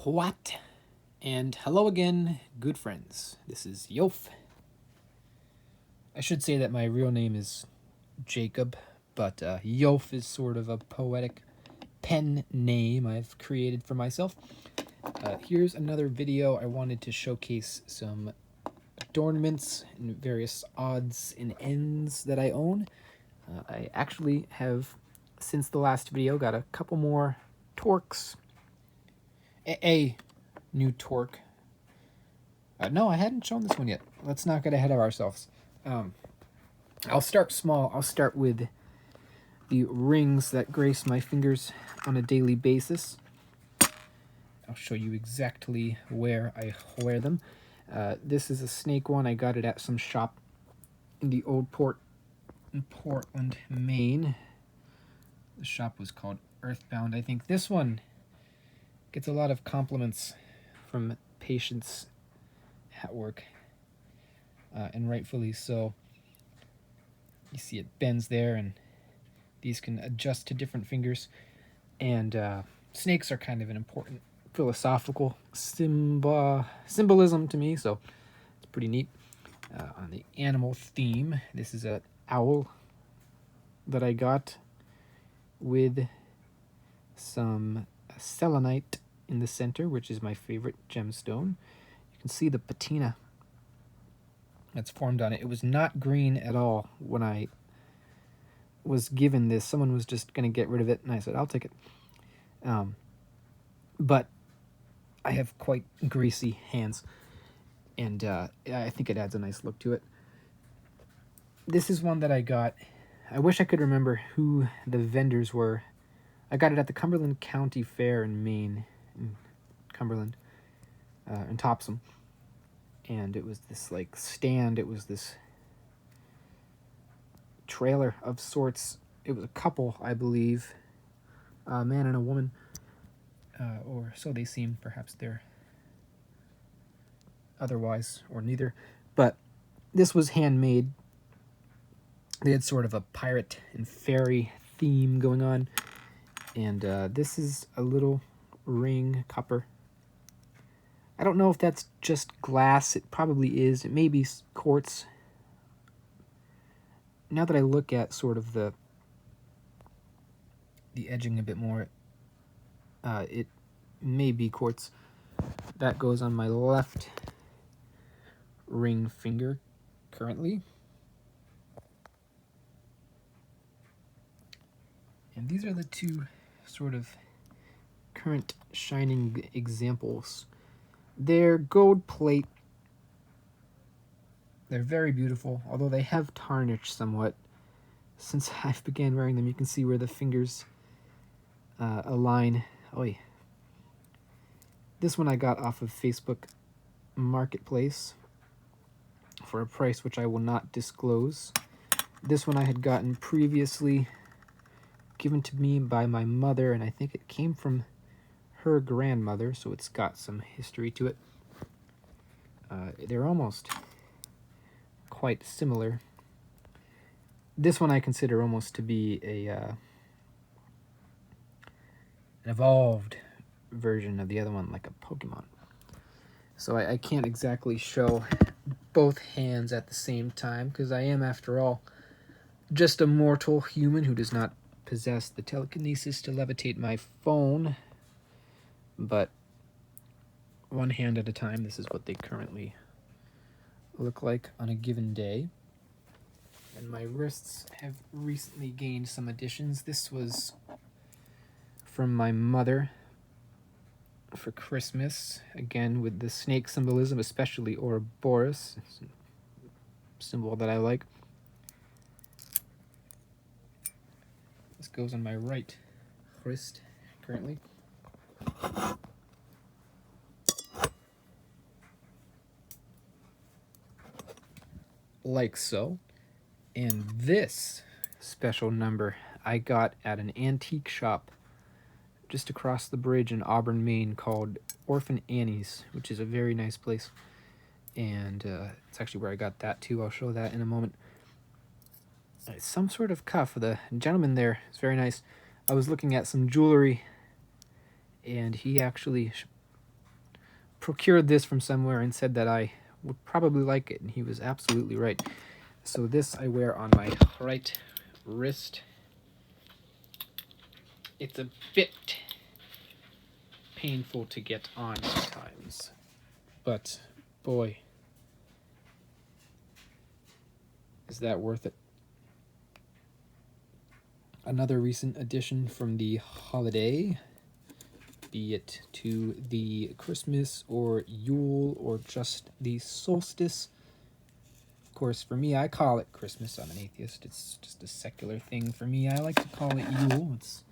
Hwæt, and hello again, good friends. This is Yof. I should say that my real name is Jacob, but Yof is sort of a poetic pen name I've created for myself. Here's another video. I wanted to showcase some adornments and various odds and ends that I own. I actually have, since the last video, got a couple more torques. A new torque. No, I hadn't shown this one yet. Let's not get ahead of ourselves. I'll start small. I'll start with the rings that grace my fingers on a daily basis. I'll show you exactly where I wear them. This is a snake one. I got it at some shop in the old port in Portland, Maine. The shop was called Earthbound. I think this one gets a lot of compliments from patients at work, and rightfully so. You see it bends there, and these can adjust to different fingers. And snakes are kind of an important philosophical symbolism to me, so it's pretty neat. On the animal theme, this is an owl that I got with some selenite in the center, which is my favorite gemstone. You can see the patina that's formed on it. It was not green at all when I was given this. Someone was just going to get rid of it, and I said, I'll take it. But I have quite greasy hands, and I think it adds a nice look to it. This is one that I got. I wish I could remember who the vendors were. I got it at the Cumberland County Fair in Maine, in Cumberland, in Topsom. And it was this like stand. It was this trailer of sorts. It was a couple, I believe, a man and a woman, or so they seem. Perhaps they're otherwise, or neither. But this was handmade. They had sort of a pirate and fairy theme going on. And this is a little ring, copper. I don't know if that's just glass. It probably is. It may be quartz. Now that I look at sort of the edging a bit more, it may be quartz. That goes on my left ring finger currently. And these are the two sort of current shining examples. They're gold plate. They're very beautiful, although they have tarnished somewhat. Since I've began wearing them, you can see where the fingers align. Oy. This one I got off of Facebook Marketplace for a price which I will not disclose. This one I had gotten previously, given to me by my mother, and I think it came from her grandmother, so it's got some history to it. They're almost quite similar. This one I consider almost to be an evolved version of the other one, like a Pokemon. So I can't exactly show both hands at the same time, because I am, after all, just a mortal human who does not possess the telekinesis to levitate my phone. But one hand at a time, this is what they currently look like on a given day. And my wrists have recently gained some additions. This was from my mother for Christmas, again with the snake symbolism, especially Ouroboros, symbol that I like. This goes on my right wrist currently. Like so. And this special number I got at an antique shop just across the bridge in Auburn, Maine, called Orphan Annie's, which is a very nice place. And it's actually where I got that too. I'll show that in a moment. It's some sort of cuff. The gentleman there is very nice. I was looking at some jewelry, and he actually procured this from somewhere and said that I would probably like it, and he was absolutely right. So this I wear on my right wrist. It's a bit painful to get on at times, but boy, is that worth it. Another recent addition from the holiday, be it to the Christmas or Yule or just the solstice. Of course, for me, I call it Christmas. I'm an atheist. It's just a secular thing for me. I like to call it Yule. It's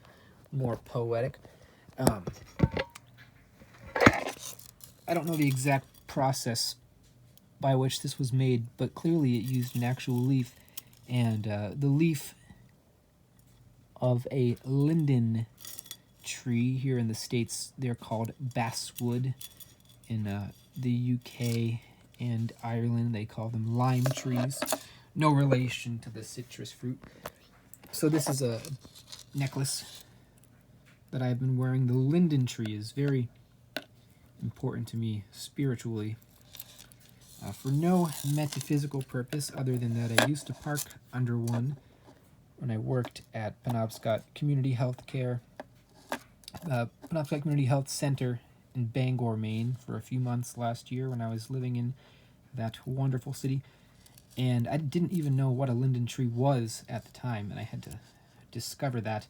more poetic. I don't know the exact process by which this was made, but clearly it used an actual leaf, and the leaf of a linden tree. Here in the States, they're called basswood. In the UK and Ireland, they call them lime trees. No relation to the citrus fruit. So this is a necklace that I've been wearing. The linden tree is very important to me spiritually. For no metaphysical purpose other than that I used to park under one when I worked at Penobscot Community Health Care, Penobscot Community Health Center in Bangor, Maine, for a few months last year when I was living in that wonderful city. And I didn't even know what a linden tree was at the time, and I had to discover that.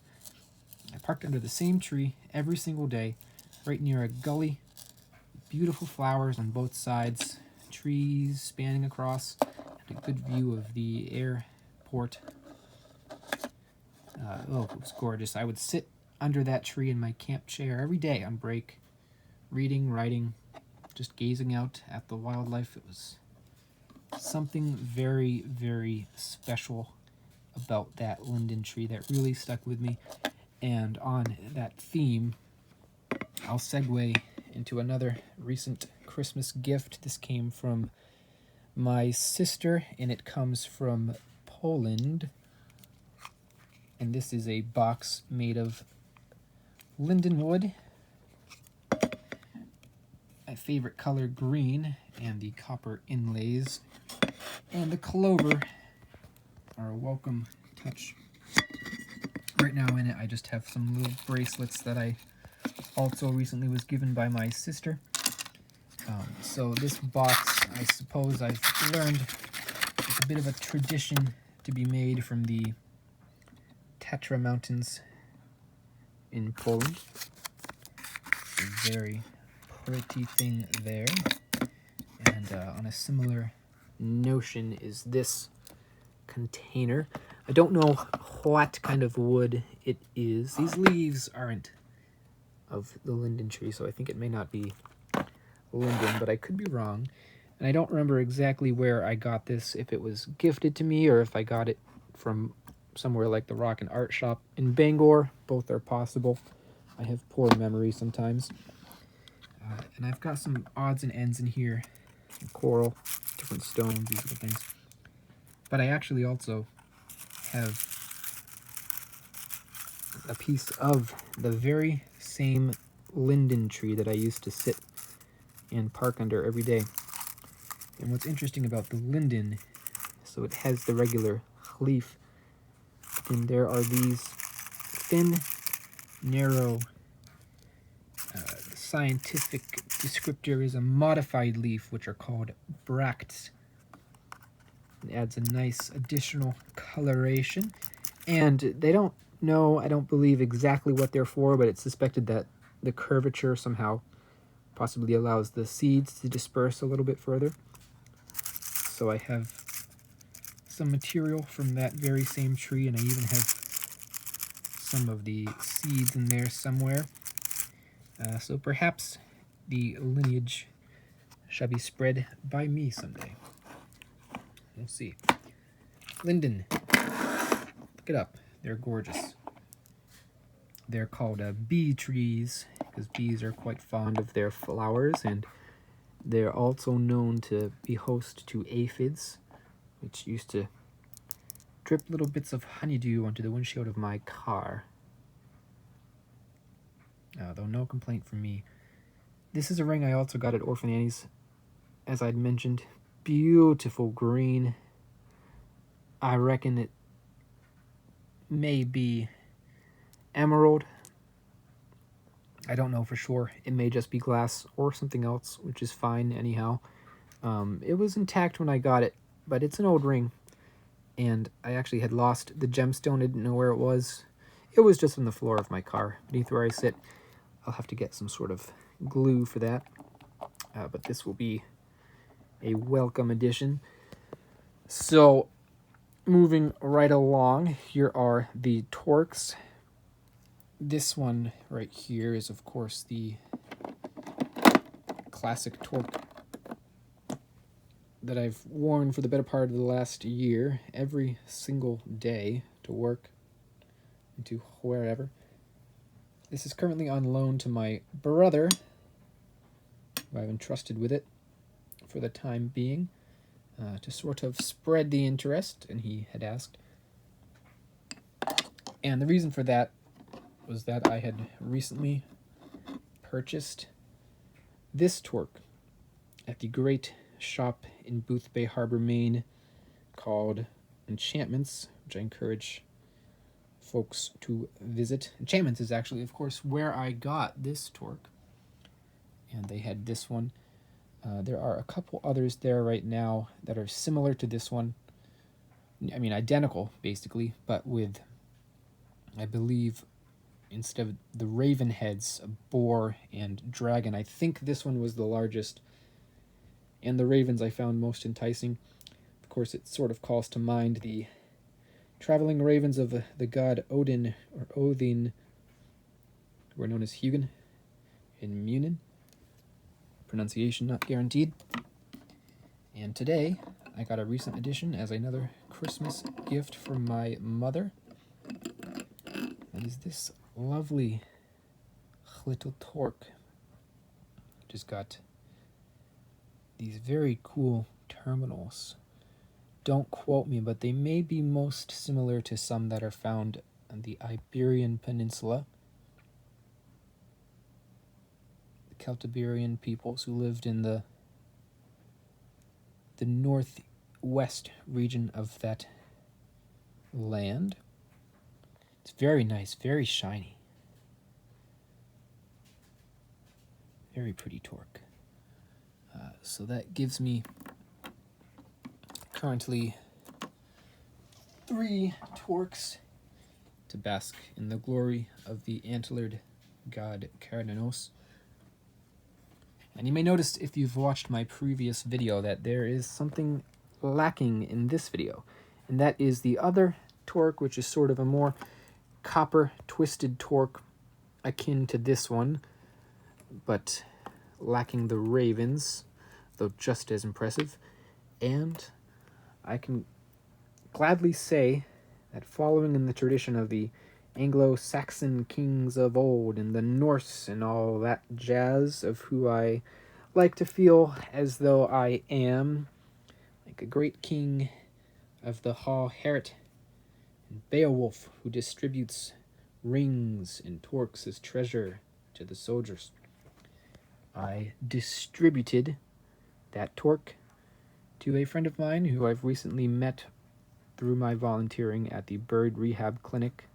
I parked under the same tree every single day, right near a gully. Beautiful flowers on both sides, trees spanning across, and a good view of the airport. It was gorgeous. I would sit under that tree in my camp chair every day on break, reading, writing, just gazing out at the wildlife. It was something very, very special about that linden tree that really stuck with me. And on that theme, I'll segue into another recent Christmas gift. This came from my sister, and it comes from Poland. And this is a box made of linden wood, my favorite color green, and the copper inlays, and the clover are a welcome touch. Right now in it I just have some little bracelets that I also recently was given by my sister. So this box, I suppose I've learned, it's a bit of a tradition to be made from the Tatra Mountains in Poland. It's a very pretty thing there. And on a similar notion is this container. I don't know what kind of wood it is. These leaves aren't of the linden tree, so I think it may not be linden, but I could be wrong. And I don't remember exactly where I got this, if it was gifted to me or if I got it from somewhere like the Rock and Art Shop in Bangor. Both are possible. I have poor memory sometimes. And I've got some odds and ends in here. Coral, different stones, these little things. But I actually also have a piece of the very same linden tree that I used to sit and park under every day. And what's interesting about the linden, so it has the regular leaf, and there are these thin, narrow, scientific descriptor is a modified leaf, which are called bracts. It adds a nice additional coloration, and they don't know, I don't believe exactly what they're for, but it's suspected that the curvature somehow possibly allows the seeds to disperse a little bit further. So I have some material from that very same tree, and I even have some of the seeds in there somewhere. So perhaps the lineage shall be spread by me someday. We'll see. Linden. Look it up. They're gorgeous. They're called bee trees because bees are quite fond of their flowers, and they're also known to be host to aphids, which used to drip little bits of honeydew onto the windshield of my car. Though no complaint from me. This is a ring I also got at Orphan Annie's, as I'd mentioned. Beautiful green. I reckon it may be emerald. I don't know for sure. It may just be glass or something else, which is fine anyhow. It was intact when I got it, but it's an old ring. And I actually had lost the gemstone. I didn't know where it was. It was just on the floor of my car, beneath where I sit. I'll have to get some sort of glue for that. But this will be a welcome addition. So, moving right along, here are the torques. This one right here is, of course, the classic torque that I've worn for the better part of the last year, every single day to work and to wherever. This is currently on loan to my brother, who I've entrusted with it for the time being, to sort of spread the interest, and he had asked. And the reason for that was that I had recently purchased this torque at the great shop in Boothbay Harbor, Maine, called Enchantments, which I encourage folks to visit. Enchantments is actually, of course, where I got this torque, and they had this one. There are a couple others there right now that are similar to this one. I mean, identical, basically, but with, I believe, instead of the raven heads, a boar and dragon. I think this one was the largest, and the ravens I found most enticing. Of course, it sort of calls to mind the traveling ravens of the god Odin, or Odin, who are known as Hugin in Munin. Pronunciation not guaranteed. And today, I got a recent addition as another Christmas gift from my mother. That is this lovely little torque. Just got these very cool terminals. Don't quote me, but they may be most similar to some that are found on the Iberian Peninsula. The Celtiberian peoples who lived in the northwest region of that land. It's very nice, very shiny. Very pretty torque. So that gives me currently 3 torques to bask in the glory of the antlered god Cernunnos. And you may notice, if you've watched my previous video, that there is something lacking in this video. And that is the other torque, which is sort of a more copper twisted torque akin to this one, but lacking the ravens, though just as impressive. And I can gladly say that, following in the tradition of the Anglo-Saxon kings of old and the Norse and all that jazz, of who I like to feel as though I am, like a great king of the Hwæt and Beowulf, who distributes rings and torques as treasure to the soldiers. I distributed that torque to a friend of mine who I've recently met through my volunteering at the bird rehab clinic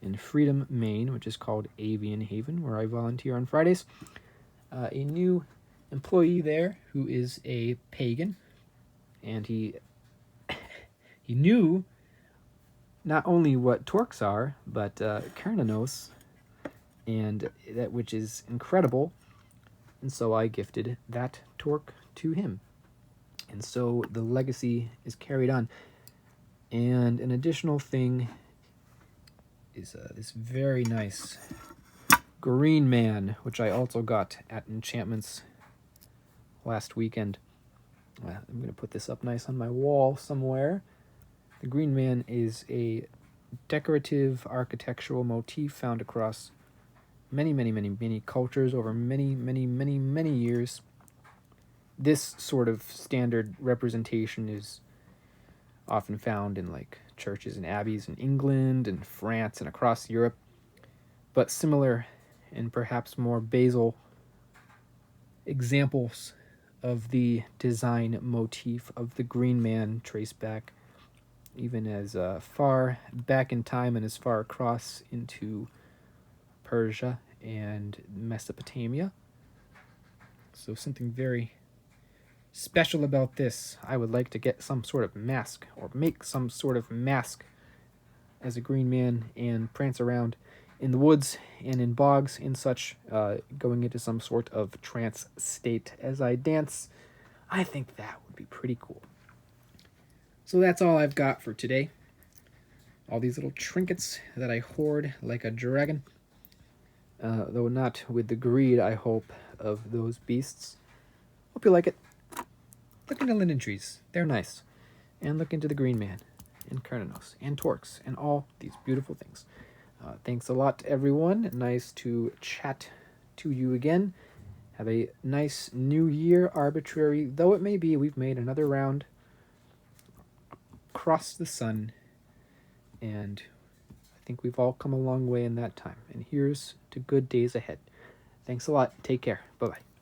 in Freedom, Maine, which is called Avian Haven, where I volunteer on Fridays. A new employee there who is a pagan, and he knew not only what torques are, but Cernunnos, and that, which is incredible. And so I gifted that torque to him. And so the legacy is carried on. And an additional thing is this very nice green man, which I also got at Enchantments last weekend. I'm going to put this up nice on my wall somewhere. The green man is a decorative architectural motif found across many cultures over many years. This sort of standard representation is often found in like churches and abbeys in England and France and across Europe, but similar and perhaps more basal examples of the design motif of the Green Man traced back even as far back in time and as far across into Persia and Mesopotamia. So something very special about this. I would like to get some sort of mask or make some sort of mask as a Green Man and prance around in the woods and in bogs and such, going into some sort of trance state as I dance. I think that would be pretty cool. So that's all I've got for today. All these little trinkets that I hoard like a dragon. Though not with the greed, I hope, of those beasts. Hope you like it. Look into linden trees. They're nice. And look into the Green Man and Carnanos and Torques and all these beautiful things. Thanks a lot, everyone. Nice to chat to you again. Have a nice new year, arbitrary though it may be. We've made another round across the sun, and I think we've all come a long way in that time. And here's to good days ahead. Thanks a lot. Take care. Bye-bye.